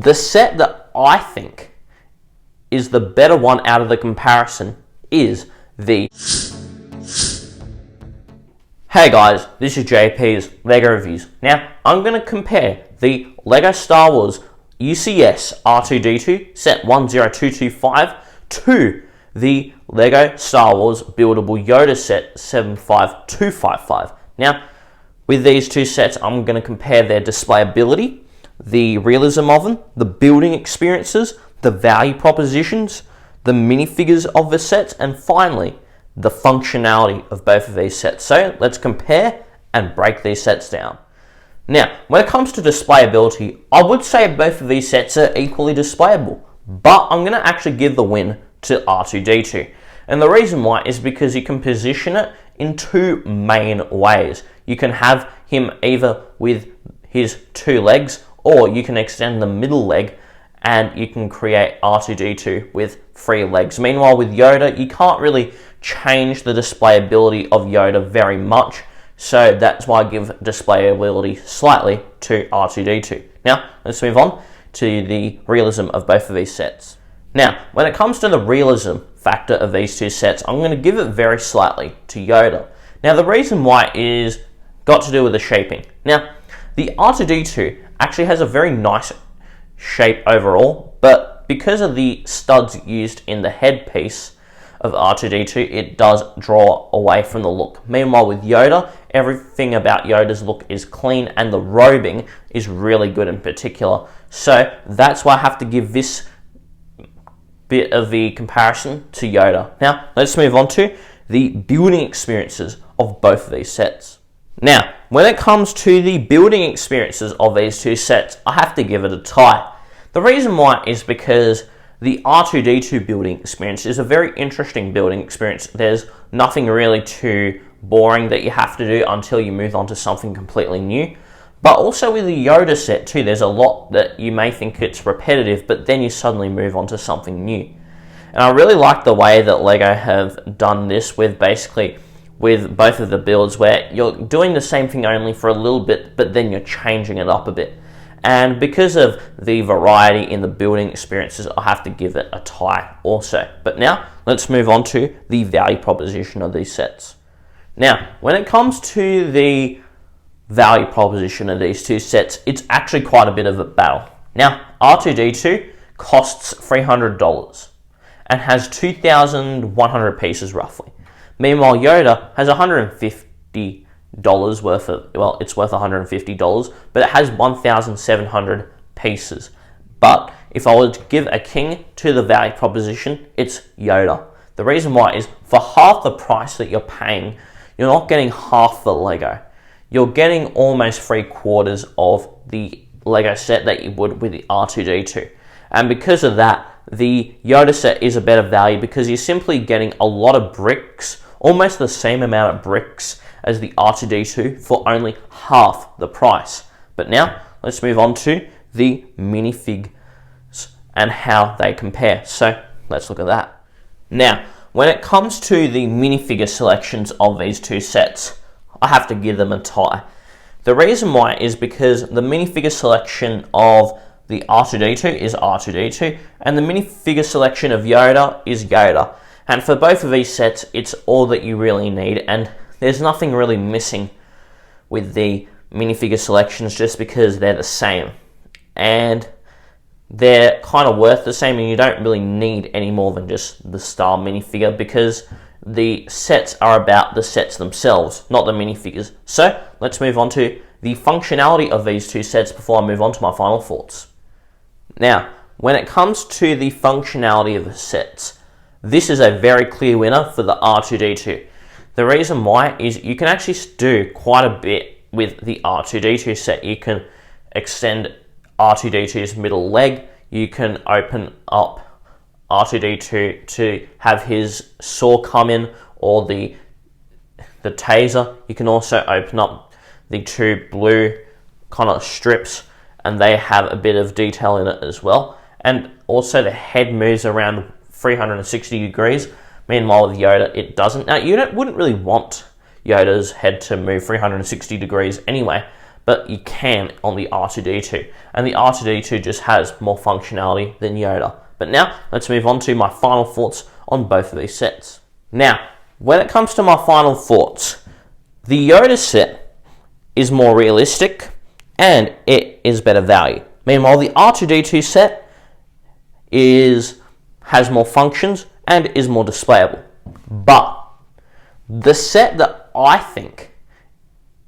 the set that I think is the better one out of the comparison is the... Hey guys, this is JP's LEGO Reviews. Now, I'm going to compare the LEGO Star Wars UCS R2-D2 set 10225 to the LEGO Star Wars Buildable Yoda set 75255. Now, with these two sets, I'm going to compare their displayability, the realism of them, the building experiences, the value propositions, the minifigures of the sets, and finally, the functionality of both of these sets. So let's compare and break these sets down. Now, when it comes to displayability, I would say both of these sets are equally displayable, but I'm going to actually give the win to R2-D2. And the reason why is because you can position it in two main ways. You can have him either with his two legs, or you can extend the middle leg and you can create R2-D2 with three legs. Meanwhile, with Yoda, you can't really change the displayability of Yoda very much, so that's why I give displayability slightly to R2-D2. Now, let's move on to the realism of both of these sets. Now, when it comes to the realism factor of these two sets, I'm going to give it very slightly to Yoda. Now, the reason why is got to do with the shaping. Now, the R2-D2 actually has a very nice shape overall, but because of the studs used in the headpiece of R2-D2, it does draw away from the look. Meanwhile, with Yoda, everything about Yoda's look is clean and the robing is really good in particular. So that's why I have to give this bit of the comparison to Yoda. Now, let's move on to the building experiences of both of these sets. Now, when it comes to the building experiences of these two sets, I have to give it a tie. The reason why is because the R2-D2 building experience is a very interesting building experience. There's nothing really too boring that you have to do until you move on to something completely new. But also with the Yoda set too, there's a lot that you may think it's repetitive, but then you suddenly move on to something new. And I really like the way that LEGO have done this with basically with both of the builds, where you're doing the same thing only for a little bit, but then you're changing it up a bit. And because of the variety in the building experiences, I have to give it a tie also. But now, let's move on to the value proposition of these sets. Now, when it comes to the value proposition of these two sets, it's actually quite a bit of a battle. Now, R2-D2 costs $300 and has 2,100 pieces roughly. Meanwhile, Yoda has $150 worth of, well, it's worth $150, but it has 1,700 pieces. But if I were to give a king to the value proposition, it's Yoda. The reason why is for half the price that you're paying, you're not getting half the Lego. You're getting almost 3/4 of the Lego set that you would with the R2-D2. And because of that, the Yoda set is a better value because you're simply getting a lot of bricks, almost the same amount of bricks as the R2-D2 for only half the price. But now, let's move on to the minifigs and how they compare. So, let's look at that. Now, when it comes to the minifigure selections of these two sets, I have to give them a tie. The reason why is because the minifigure selection of the R2-D2 is R2-D2, and the minifigure selection of Yoda is Yoda. And for both of these sets, it's all that you really need, and there's nothing really missing with the minifigure selections just because they're the same. And they're kind of worth the same, and you don't really need any more than just the Star minifigure because the sets are about the sets themselves, not the minifigures. So, let's move on to the functionality of these two sets before I move on to my final thoughts. Now, when it comes to the functionality of the sets, this is a very clear winner for the R2-D2. The reason why is you can actually do quite a bit with the R2-D2 set. You can extend R2-D2's middle leg. You can open up R2-D2 to have his saw come in, or the taser. You can also open up the two blue kind of strips, and they have a bit of detail in it as well. And also the head moves around 360 degrees. Meanwhile, with Yoda, it doesn't. Now, you wouldn't really want Yoda's head to move 360 degrees anyway, but you can on the R2-D2. And the R2-D2 just has more functionality than Yoda. But now, let's move on to my final thoughts on both of these sets. Now, when it comes to my final thoughts, the Yoda set is more realistic and it is better value. Meanwhile, the R2-D2 set has more functions and is more displayable. But the set that I think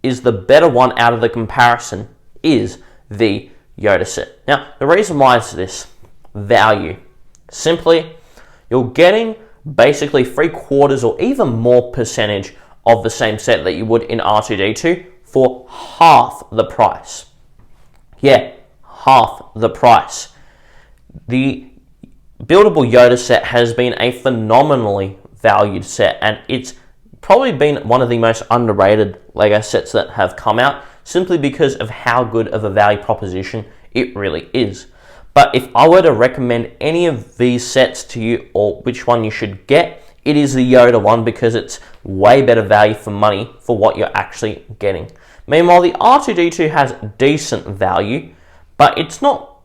is the better one out of the comparison is the Yoda set. Now, the reason why is this: value. Simply, you're getting basically 3/4 or even more percentage of the same set that you would in R2-D2 for half the price. Yeah, half the price. The Buildable Yoda set has been a phenomenally valued set, and it's probably been one of the most underrated LEGO sets that have come out, simply because of how good of a value proposition it really is. But if I were to recommend any of these sets to you, or which one you should get, it is the Yoda one, because it's way better value for money for what you're actually getting. Meanwhile, the R2-D2 has decent value, but it's not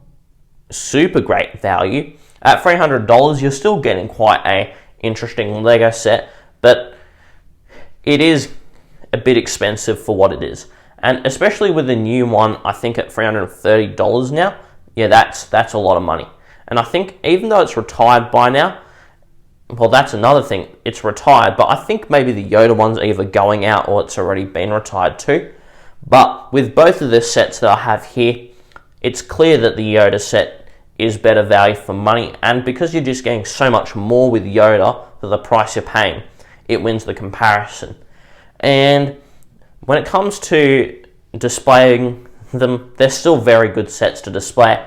super great value. At $300, you're still getting quite a interesting LEGO set, but it is a bit expensive for what it is. And especially with the new one, I think at $330 now, yeah, that's a lot of money. And I think even though it's retired by now, well, that's another thing. It's retired, but I think maybe the Yoda one's either going out or it's already been retired too. But with both of the sets that I have here, it's clear that the Yoda set is better value for money. And because you're just getting so much more with Yoda for the price you're paying, it wins the comparison. And when it comes to displaying them, they're still very good sets to display.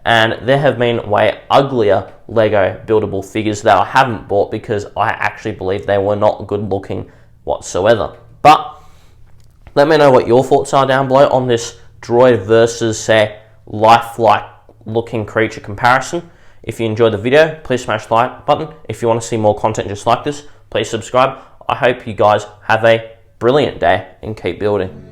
And there have been way uglier LEGO buildable figures that I haven't bought because I actually believe they were not good looking whatsoever. But let me know what your thoughts are down below on this droid versus, say, lifelike looking creature comparison. If you enjoyed the video, please smash the like button. If you want to see more content just like this, please subscribe. I hope you guys have a brilliant day and keep building.